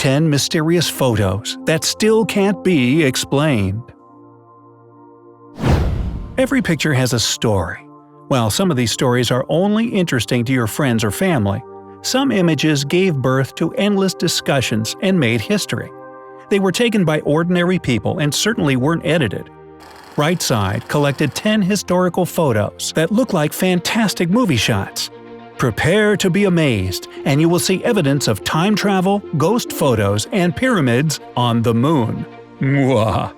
10 mysterious photos that still can't be explained. Every picture has a story. While some of these stories are only interesting to your friends or family, some images gave birth to endless discussions and made history. They were taken by ordinary people and certainly weren't edited. Right Side collected 10 historical photos that look like fantastic movie shots. Prepare to be amazed, and you will see evidence of time travel, ghost photos, and pyramids on the moon. Mwah.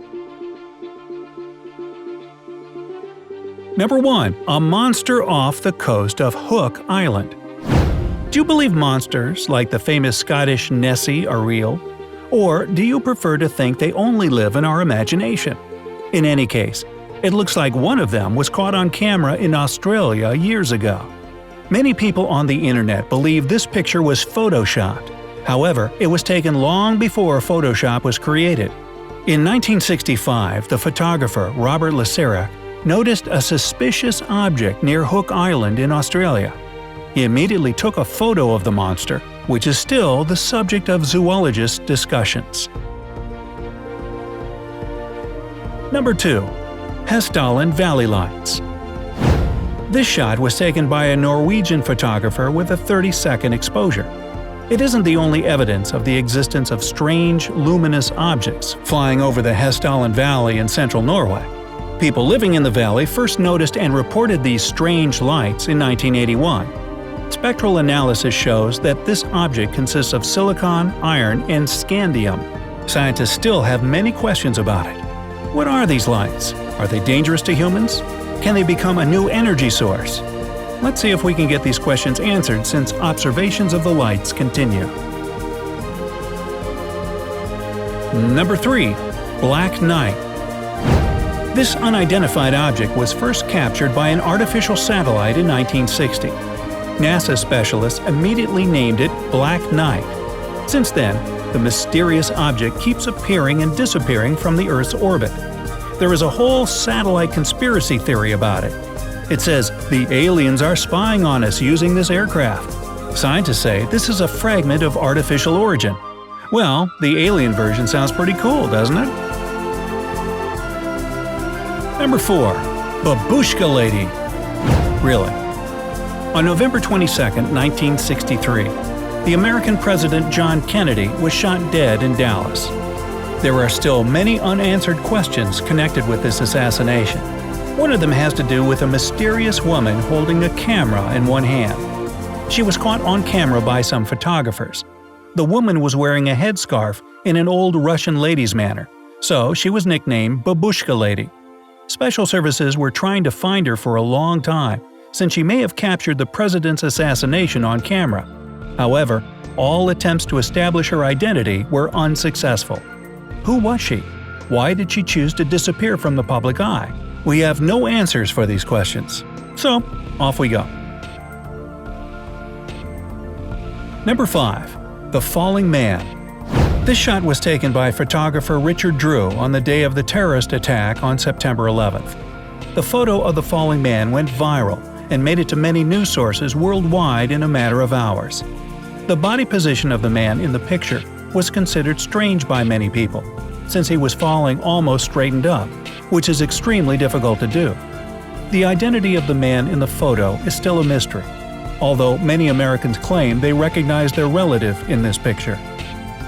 Number 1. A monster off the coast of Hook Island. Do you believe monsters like the famous Scottish Nessie are real? Or do you prefer to think they only live in our imagination? In any case, it looks like one of them was caught on camera in Australia years ago. Many people on the internet believe this picture was photoshopped. However, it was taken long before Photoshop was created. In 1965, the photographer Robert Serres noticed a suspicious object near Hook Island in Australia. He immediately took a photo of the monster, which is still the subject of zoologists' discussions. Number 2. Hessdalen Valley Lights. This shot was taken by a Norwegian photographer with a 30-second exposure. It isn't the only evidence of the existence of strange, luminous objects flying over the Hessdalen Valley in central Norway. People living in the valley first noticed and reported these strange lights in 1981. Spectral analysis shows that this object consists of silicon, iron, and scandium. Scientists still have many questions about it. What are these lights? Are they dangerous to humans? Can they become a new energy source? Let's see if we can get these questions answered since observations of the lights continue. Number 3. Black Knight. This unidentified object was first captured by an artificial satellite in 1960. NASA specialists immediately named it Black Knight. Since then, the mysterious object keeps appearing and disappearing from the Earth's orbit. There is a whole satellite conspiracy theory about it. It says the aliens are spying on us using this aircraft. Scientists say this is a fragment of artificial origin. Well, the alien version sounds pretty cool, doesn't it? Number 4. Babushka Lady. Really? On November 22, 1963, the American President John Kennedy was shot dead in Dallas. There are still many unanswered questions connected with this assassination. One of them has to do with a mysterious woman holding a camera in one hand. She was caught on camera by some photographers. The woman was wearing a headscarf in an old Russian lady's manner, so she was nicknamed Babushka Lady. Special services were trying to find her for a long time, since she may have captured the president's assassination on camera. However, all attempts to establish her identity were unsuccessful. Who was she? Why did she choose to disappear from the public eye? We have no answers for these questions. So, off we go. Number 5. The Falling Man. This shot was taken by photographer Richard Drew on the day of the terrorist attack on September 11th. The photo of the falling man went viral and made it to many news sources worldwide in a matter of hours. The body position of the man in the picture was considered strange by many people, since he was falling almost straightened up, which is extremely difficult to do. The identity of the man in the photo is still a mystery, although many Americans claim they recognize their relative in this picture.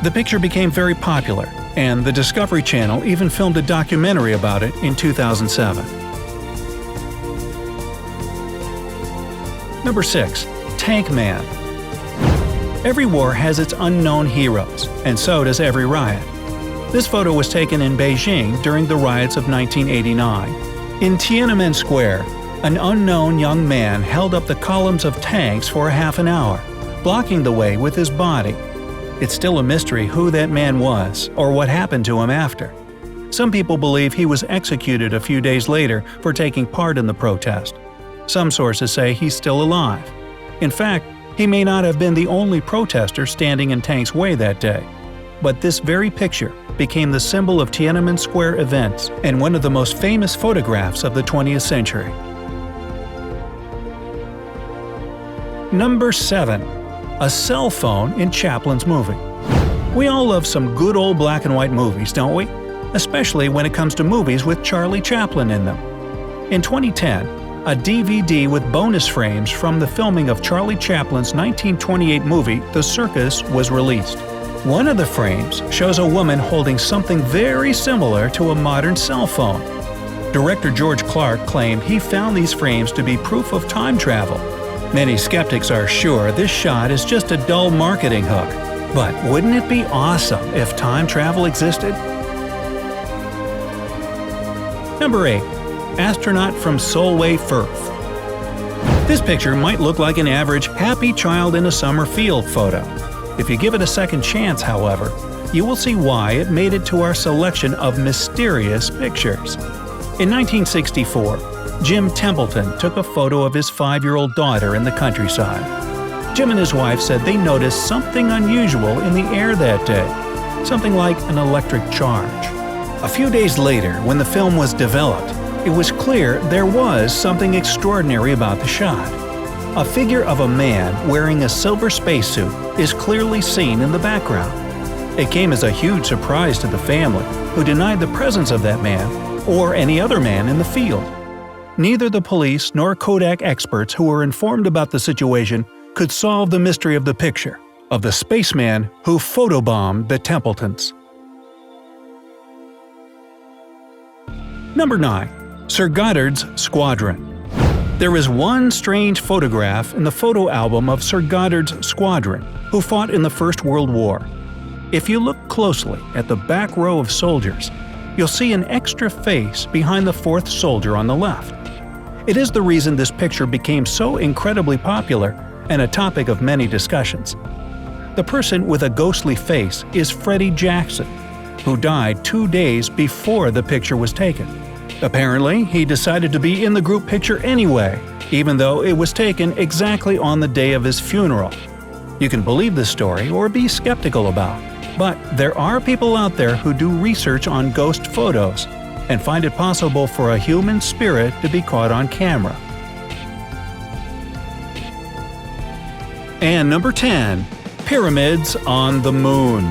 The picture became very popular, and the Discovery Channel even filmed a documentary about it in 2007. Number 6. Tank Man. Every war has its unknown heroes, and so does every riot. This photo was taken in Beijing during the riots of 1989. In Tiananmen Square, an unknown young man held up the columns of tanks for a half an hour, blocking the way with his body. It's still a mystery who that man was or what happened to him after. Some people believe he was executed a few days later for taking part in the protest. Some sources say he's still alive. In fact, he may not have been the only protester standing in Tank's way that day. But this very picture became the symbol of Tiananmen Square events and one of the most famous photographs of the 20th century. Number 7. A cell phone in Chaplin's movie. We all love some good old black and white movies, don't we? Especially when it comes to movies with Charlie Chaplin in them. In 2010, a DVD with bonus frames from the filming of Charlie Chaplin's 1928 movie The Circus was released. One of the frames shows a woman holding something very similar to a modern cell phone. Director George Clark claimed he found these frames to be proof of time travel. Many skeptics are sure this shot is just a dull marketing hook. But wouldn't it be awesome if time travel existed? Number 8. Astronaut from Solway Firth. This picture might look like an average happy child in a summer field photo. If you give it a second chance, however, you will see why it made it to our selection of mysterious pictures. In 1964, Jim Templeton took a photo of his 5-year-old daughter in the countryside. Jim and his wife said they noticed something unusual in the air that day, something like an electric charge. A few days later, when the film was developed, it was clear there was something extraordinary about the shot. A figure of a man wearing a silver spacesuit is clearly seen in the background. It came as a huge surprise to the family, who denied the presence of that man or any other man in the field. Neither the police nor Kodak experts who were informed about the situation could solve the mystery of the picture of the spaceman who photobombed the Templetons. Number 9. Sir Goddard's Squadron. There is one strange photograph in the photo album of Sir Goddard's Squadron, who fought in the First World War. If you look closely at the back row of soldiers, you'll see an extra face behind the fourth soldier on the left. It is the reason this picture became so incredibly popular and a topic of many discussions. The person with a ghostly face is Freddie Jackson, who died 2 days before the picture was taken. Apparently, he decided to be in the group picture anyway, even though it was taken exactly on the day of his funeral. You can believe this story or be skeptical about, but there are people out there who do research on ghost photos and find it possible for a human spirit to be caught on camera. And number 10. Pyramids on the Moon.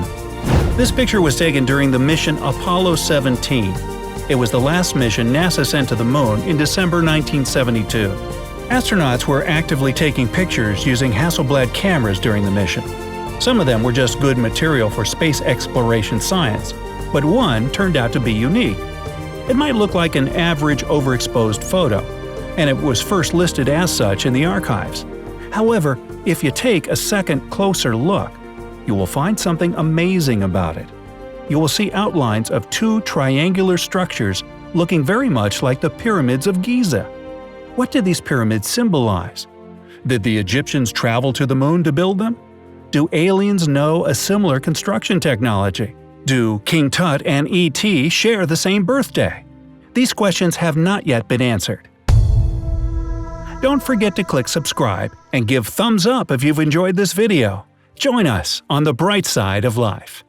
This picture was taken during the mission Apollo 17. It was the last mission NASA sent to the Moon in December 1972. Astronauts were actively taking pictures using Hasselblad cameras during the mission. Some of them were just good material for space exploration science, but one turned out to be unique. It might look like an average overexposed photo, and it was first listed as such in the archives. However, if you take a second closer look, you will find something amazing about it. You will see outlines of 2 triangular structures looking very much like the pyramids of Giza. What did these pyramids symbolize? Did the Egyptians travel to the moon to build them? Do aliens know a similar construction technology? Do King Tut and E.T. share the same birthday? These questions have not yet been answered. Don't forget to click subscribe and give thumbs up if you've enjoyed this video. Join us on the bright side of life.